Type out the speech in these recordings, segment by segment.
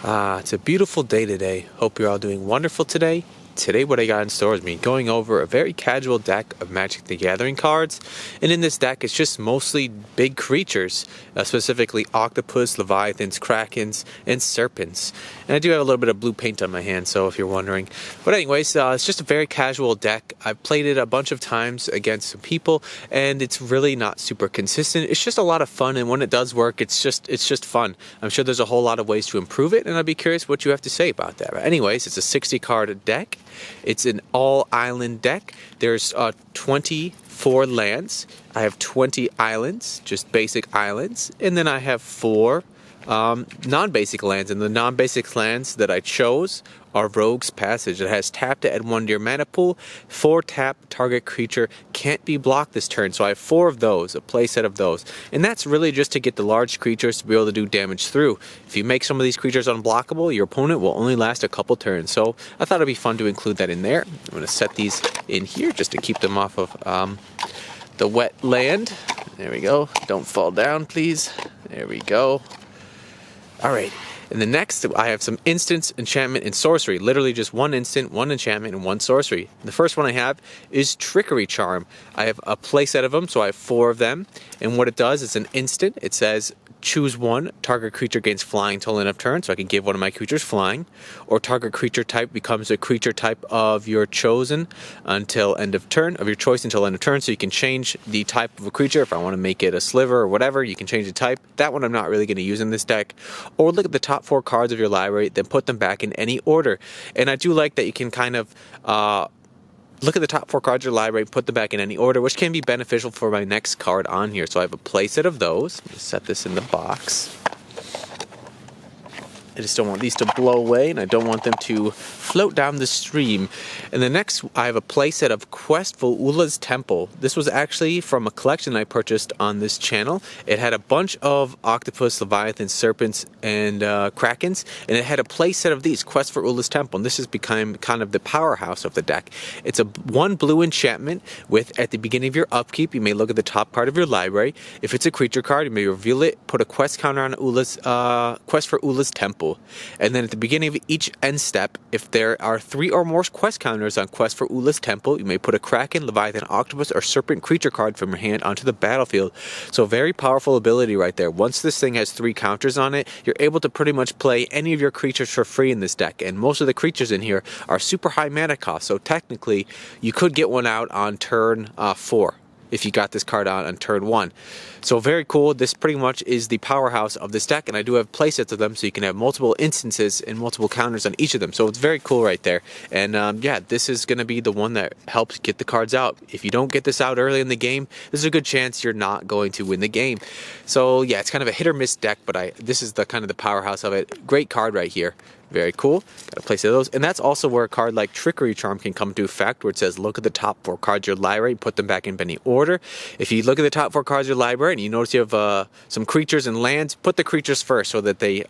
It's a beautiful day today. Hope you're all doing wonderful today. Today what I got in store is me going over a very casual deck of Magic the Gathering cards. And in this deck it's just mostly big creatures, specifically Octopus, Leviathans, Krakens, and Serpents. And I do have a little bit of blue paint on my hand, so if you're wondering. But anyways, it's just a very casual deck. I've played it a bunch of times against some people, and it's really not super consistent. It's just a lot of fun, and when it does work, it's just fun. I'm sure there's a whole lot of ways to improve it, and I'd be curious what you have to say about that. But anyways, it's a 60 card deck. It's an all island deck. There's 24 lands. I have 20 islands, just basic islands, and then I have 4 non-basic lands, and the non-basic lands that I chose are Rogue's Passage. It has tap to add 1 to your mana pool, 4 tap, target creature can't be blocked this turn. So I have 4 of those, a play set of those. And that's really just to get the large creatures to be able to do damage through. If you make some of these creatures unblockable, your opponent will only last a couple turns. So I thought it'd be fun to include that in there. I'm going to set these in here just to keep them off of the wet land. There we go. Don't fall down, please. There we go. Alright, and the next I have some instants, enchantment, and sorcery. Literally just 1 instant, 1 enchantment, and 1 sorcery. The first one I have is Trickery Charm. I have a play set of them, so I have 4 of them. And what it does is an instant. It says choose 1, target creature gains flying until end of turn, so I can give one of my creatures flying. Or target creature type becomes a creature type of your chosen until end of turn, of your choice until end of turn, so you can change the type of a creature. If I want to make it a sliver or whatever, you can change the type. That one I'm not really going to use in this deck. Or look at the top 4 cards of your library, then put them back in any order. And I do like that you can kind of look at the top 4 cards of your library, put them back in any order, which can be beneficial for my next card on here. So I have a play set of those. Let me set this in the box. I just don't want these to blow away, and I don't want them to float down the stream. And the next, I have a playset of Quest for Olas Temple. This was actually from a collection I purchased on this channel. It had a bunch of Octopus, Leviathans, Serpents, and Krakens, and it had a playset of these, Quest for Olas Temple. And this has become kind of the powerhouse of the deck. It's a 1 blue enchantment with, at the beginning of your upkeep, you may look at the top card of your library. If it's a creature card, you may reveal it, put a quest counter on Olas, Quest for Olas Temple. And then at the beginning of each end step, if there are 3 or more quest counters on Quest for Olas Temple, you may put a Kraken, Leviathan, Octopus, or Serpent creature card from your hand onto the battlefield. So very powerful ability right there. Once this thing has 3 counters on it, you're able to pretty much play any of your creatures for free in this deck. And most of the creatures in here are super high mana cost. So technically, you could get one out on turn 4. If you got this card on turn 1. So very cool. This pretty much is the powerhouse of this deck, and I do have playsets of them, so you can have multiple instances and multiple counters on each of them. So it's very cool right there. And yeah, this is going to be the one that helps get the cards out. If you don't get this out early in the game, there's a good chance you're not going to win the game. So yeah, it's kind of a hit or miss deck, but this is the kind of the powerhouse of it. Great card right here. Very cool. Got a place of those. And that's also where a card like Trickery Charm can come to effect, where it says look at the top 4 cards of your library, put them back in any order. If you look at the top 4 cards of your library and you notice you have some creatures and lands, put the creatures first so that they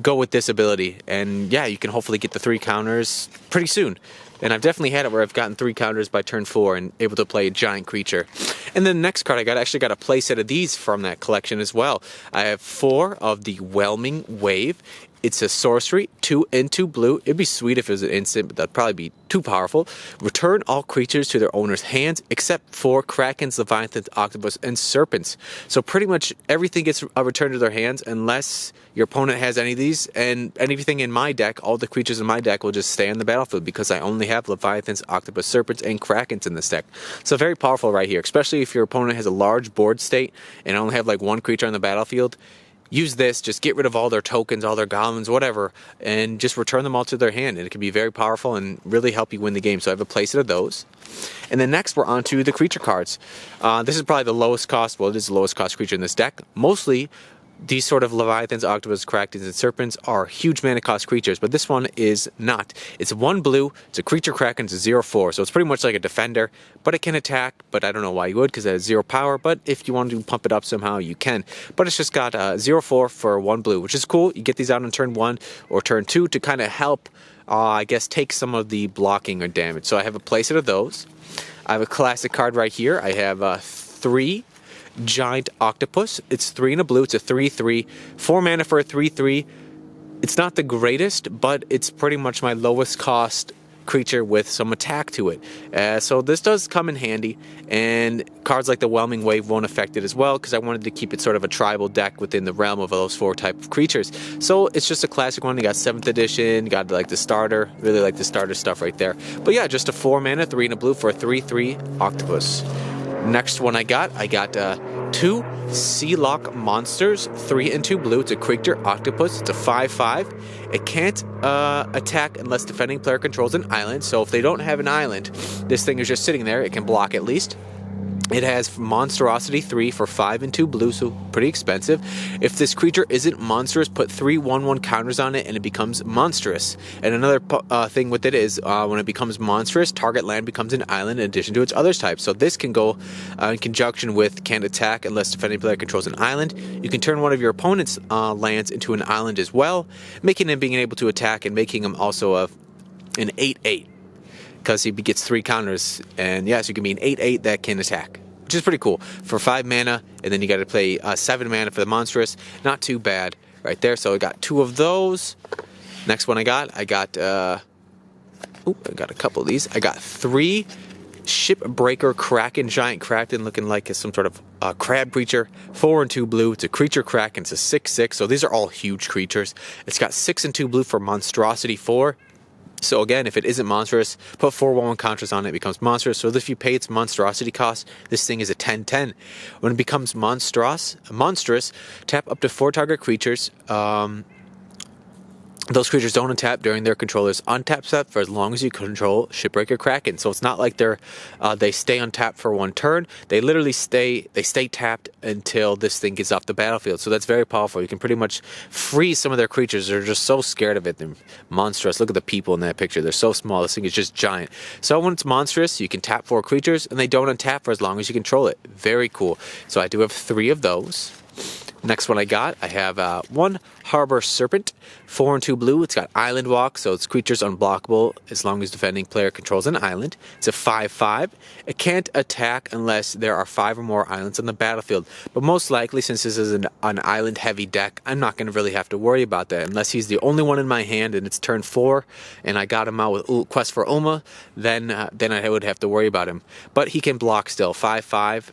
go with this ability. And yeah, you can hopefully get the 3 counters pretty soon. And I've definitely had it where I've gotten 3 counters by turn 4 and able to play a giant creature. And then the next card I actually got a play set of these from that collection as well. I have 4 of the Whelming Wave. It's a sorcery, 2 and 2 blue. It'd be sweet if it was an instant, but that'd probably be too powerful. Return all creatures to their owner's hands, except for Krakens, Leviathans, Octopus, and Serpents. So pretty much everything gets returned to their hands unless your opponent has any of these. And anything in my deck, all the creatures in my deck will just stay on the battlefield because I only have Leviathans, Octopus, Serpents, and Krakens in this deck. So very powerful right here, especially if your opponent has a large board state and only have like 1 creature on the battlefield. Use this, just get rid of all their tokens, all their goblins, whatever, and just return them all to their hand. And it can be very powerful and really help you win the game. So I have a playset of those. And then next we're on to the creature cards. This is probably the lowest cost, well, it is the lowest cost creature in this deck. Mostly these sort of Leviathans, Octopus, Krakens, and Serpents are huge mana cost creatures, but this one is not. It's 1 blue, it's a creature Kraken, it's a 0/4, so it's pretty much like a defender, but it can attack, but I don't know why you would, because it has 0 power, but if you want to pump it up somehow, you can. But it's just got 0/4 for 1 blue, which is cool. You get these out on turn 1 or turn 2 to kind of help, I guess, take some of the blocking or damage. So I have a playset of those. I have a classic card right here. I have 3 Giant Octopus. It's 3 and a blue. It's a 3/3. 4 mana for a 3/3. It's not the greatest, but it's pretty much my lowest cost creature with some attack to it. So this does come in handy, and cards like the Whelming Wave won't affect it as well, because I wanted to keep it sort of a tribal deck within the realm of those 4 type of creatures. So it's just a classic one. You got 7th edition, got like the starter, really like the starter stuff right there. But yeah, just a 4 mana, 3 and a blue for a 3/3 Octopus. Next one I got 2 Sealock Monsters, 3 and 2 blue. It's a creature Octopus. It's a 5/5. It can't attack unless defending player controls an island. So if they don't have an island, this thing is just sitting there. It can block at least. It has Monstrosity 3 for 5 and 2 blue, so pretty expensive. If this creature isn't monstrous, put 3 1/1 counters on it and it becomes monstrous. And another thing with it is when it becomes monstrous, target land becomes an island in addition to its other types. So this can go in conjunction with can't attack unless defending player controls an island. You can turn one of your opponent's lands into an island as well, making him being able to attack and making him also an 8/8. Because he gets 3 counters, and yes, you can be an 8/8 that can attack, which is pretty cool for 5 mana. And then you got to play 7 mana for the monstrous. Not too bad right there. So I got 2 of those. Next one I got I got a couple of these. I got 3 Shipbreaker Kraken, giant Kraken, looking like some sort of crab creature. 4 and 2 blue. It's a creature Kraken. It's a 6/6. So these are all huge creatures. It's got 6 and 2 blue for Monstrosity 4. So again, if it isn't monstrous, put 4 1/1 counters on it, it becomes monstrous. So if you pay its monstrosity cost, this thing is a 10/10. When it becomes monstrous, tap up to 4 target creatures. Those creatures don't untap during their controller's untap step for as long as you control Shipbreaker Kraken. So it's not like they stay untapped for 1 turn. They literally stay tapped until this thing gets off the battlefield. So that's very powerful. You can pretty much freeze some of their creatures. They're just so scared of it. They're monstrous. Look at the people in that picture. They're so small. This thing is just giant. So when it's monstrous, you can tap 4 creatures and they don't untap for as long as you control it. Very cool. So I do have 3 of those. Next one I have 1 Harbor Serpent, 4 and 2 blue. It's got Island Walk, so its creature's unblockable as long as defending player controls an island. It's a 5/5. It can't attack unless there are 5 or more islands on the battlefield. But most likely, since this is an island-heavy deck, I'm not going to really have to worry about that. Unless he's the only one in my hand and it's turn 4, and I got him out with Quest for Uma, then I would have to worry about him. But he can block still. 5/5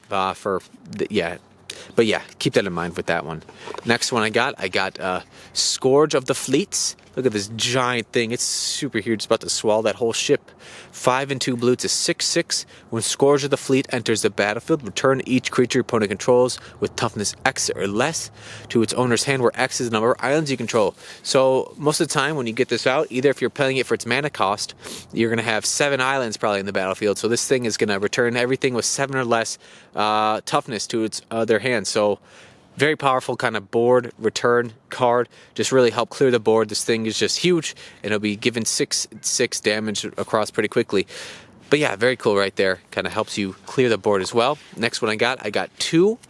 But yeah, keep that in mind with that one. Next one I got Scourge of the Fleets. Look at this giant thing. It's super huge. It's about to swallow that whole ship. 5 and 2 blue. It's a 6/6. When Scourge of the Fleet enters the battlefield, return each creature your opponent controls with toughness X or less to its owner's hand, where X is the number of islands you control. So most of the time when you get this out, either if you're playing it for its mana cost, you're going to have 7 islands probably in the battlefield. So this thing is going to return everything with 7 or less toughness to their hand. So very powerful kind of board return card. Just really help clear the board. This thing is just huge, and it'll be given 6 damage across pretty quickly. But yeah, very cool right there. Kind of helps you clear the board as well. Next one I got 2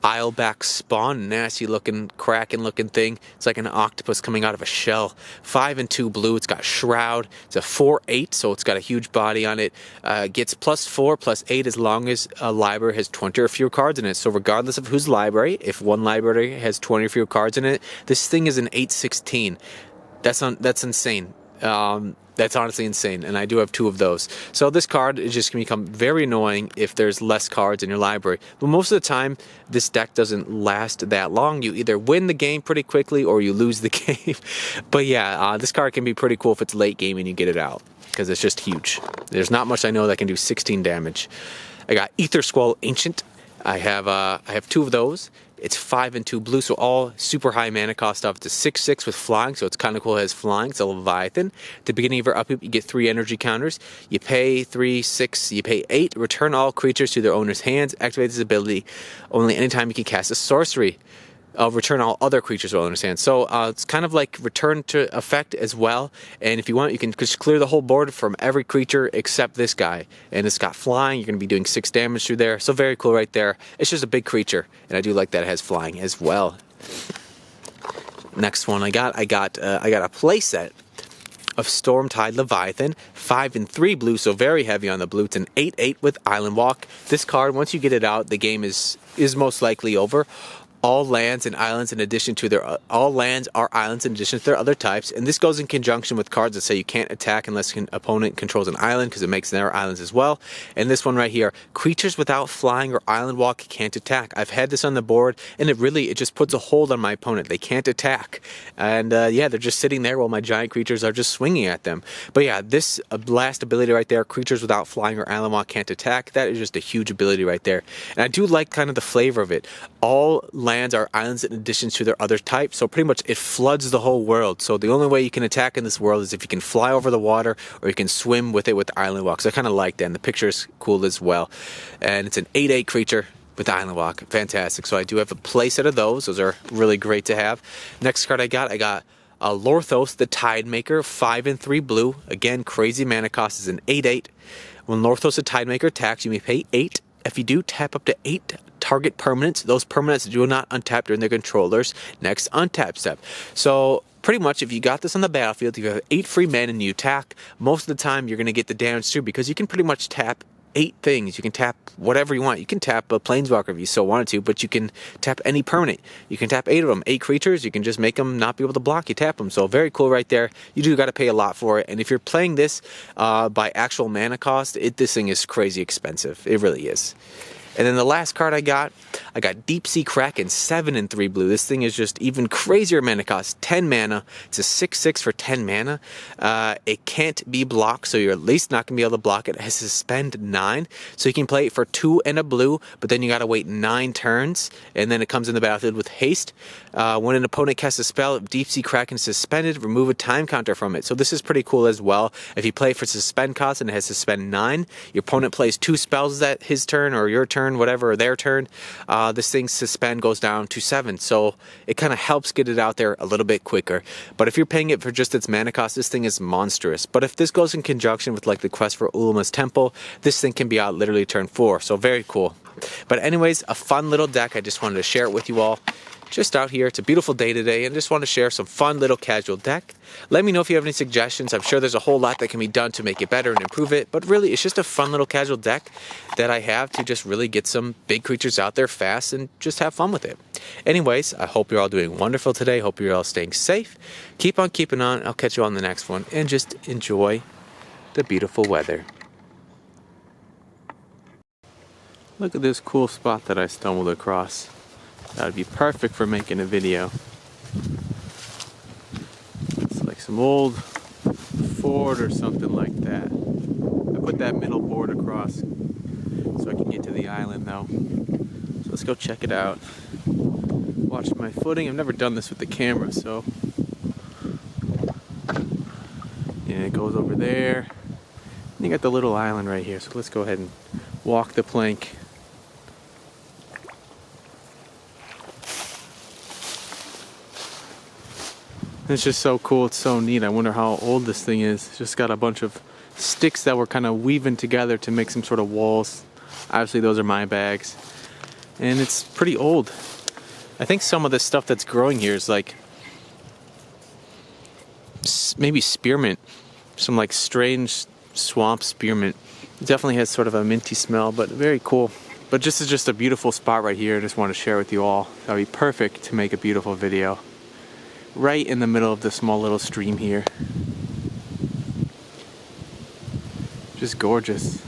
Isleback Spawn, nasty looking Kraken looking thing. It's like an octopus coming out of a shell. 5 and 2 blue. It's got Shroud. It's a 4/8, so it's got a huge body on it. Gets +4/+8 as long as a library has 20 or fewer cards in it. So regardless of whose library, if one library has 20 or fewer cards in it, this thing is an 8/16. That's insane. That's honestly insane, and I do have 2 of those. So this card is just going to become very annoying if there's less cards in your library. But most of the time, this deck doesn't last that long. You either win the game pretty quickly or you lose the game. But yeah, this card can be pretty cool if it's late game and you get it out, because it's just huge. There's not much I know that can do 16 damage. I got Aethersquall Ancient. I have 2 of those. It's 5 and 2 blue, so all super high mana cost stuff. It's a 6/6 with flying, so it's kind of cool. It has flying. It's a Leviathan. At the beginning of your upkeep, you get 3 energy counters. You pay 3, 6, you pay 8. Return all creatures to their owner's hands. Activate this ability only anytime you can cast a sorcery. Return all other creatures will understand. So it's kind of like return to effect as well. And if you want, you can just clear the whole board from every creature except this guy. And it's got flying. You're going to be doing 6 damage through there. So very cool right there. It's just a big creature, and I do like that it has flying as well. Next one I got a playset of Stormtide Leviathan, 5 and 3 blue, so very heavy on the blue. It's an 8/8 with Island Walk. This card, once you get it out, the game is most likely over. all lands and islands in addition to their all lands are islands in addition to their other types, and this goes in conjunction with cards that say you can't attack unless an opponent controls an island, because it makes their islands as well. And this one right here, creatures without flying or island walk can't attack. I've had this on the board, and it just puts a hold on my opponent. They can't attack, and yeah, they're just sitting there while my giant creatures are just swinging at them. But yeah, this last ability right there, creatures without flying or island walk can't attack, that is just a huge ability right there. And I do like kind of the flavor of it. All lands are islands in addition to their other types, so pretty much it floods the whole world. So the only way you can attack in this world is if you can fly over the water or you can swim with it with island walk. So I kind of like that, and the picture is cool as well. And it's an 8/8 creature with island walk. Fantastic. So I do have a playset of those. Those are really great to have. Next card I got Lorthos, the Tidemaker, 5 and 3 blue. Again, crazy mana cost is an 8/8. When Lorthos, the Tidemaker, attacks, you may pay 8. If you do, tap up to 8 target permanents. Those permanents do not untap during their controller's next untap step. So pretty much if you got this on the battlefield, if you have 8 free mana and you attack, most of the time you're going to get the damage through, because you can pretty much tap 8 things. You can tap whatever you want. You can tap a Planeswalker if you so wanted to, but you can tap any permanent. You can tap 8 of them. 8 creatures, you can just make them not be able to block. You tap them. So very cool right there. You do got to pay a lot for it. And if you're playing this by actual mana cost, this thing is crazy expensive. It really is. And then the last card I got Deep Sea Kraken, 7 and 3 blue. This thing is just even crazier mana cost, 10 mana. It's a 6/6 for 10 mana. It can't be blocked, so you're at least not going to be able to block it. It has suspend 9, so you can play it for 2 and a blue, but then you got to wait 9 turns, and then it comes in the battlefield with haste. When an opponent casts a spell, if Deep Sea Kraken is suspended, remove a time counter from it. So this is pretty cool as well. If you play for suspend cost and it has suspend 9, your opponent plays 2 spells at his turn or your turn, whatever, or their turn, this thing's suspend goes down to 7, so it kind of helps get it out there a little bit quicker. But if you're paying it for just its mana cost, this thing is monstrous. But if this goes in conjunction with like the quest for Ulma's Temple, this thing can be out literally turn 4, so very cool. But anyways, a fun little deck. I just wanted to share it with you all. Just out here, it's a beautiful day today, and just want to share some fun little casual deck. Let me know if you have any suggestions. I'm sure there's a whole lot that can be done to make it better and improve it, but really it's just a fun little casual deck that I have to just really get some big creatures out there fast and just have fun with it. Anyways, I hope you're all doing wonderful today. Hope you're all staying safe. Keep on keeping on. I'll catch you on the next one, and just enjoy the beautiful weather. Look at this cool spot that I stumbled across. That would be perfect for making a video. It's like some old fort or something like that. I put that middle board across so I can get to the island though. So let's go check it out. Watch my footing. I've never done this with the camera, so yeah, it goes over there. And you got the little island right here, so let's go ahead and walk the plank. It's just so cool, it's so neat. I wonder how old this thing is. It's just got a bunch of sticks that were kind of weaving together to make some sort of walls. Obviously those are my bags. And it's pretty old. I think some of the stuff that's growing here is like maybe spearmint. Some like strange swamp spearmint. It definitely has sort of a minty smell, but very cool. But this is just a beautiful spot right here. I just want to share with you all. That would be perfect to make a beautiful video. Right in the middle of the small little stream here. Just gorgeous.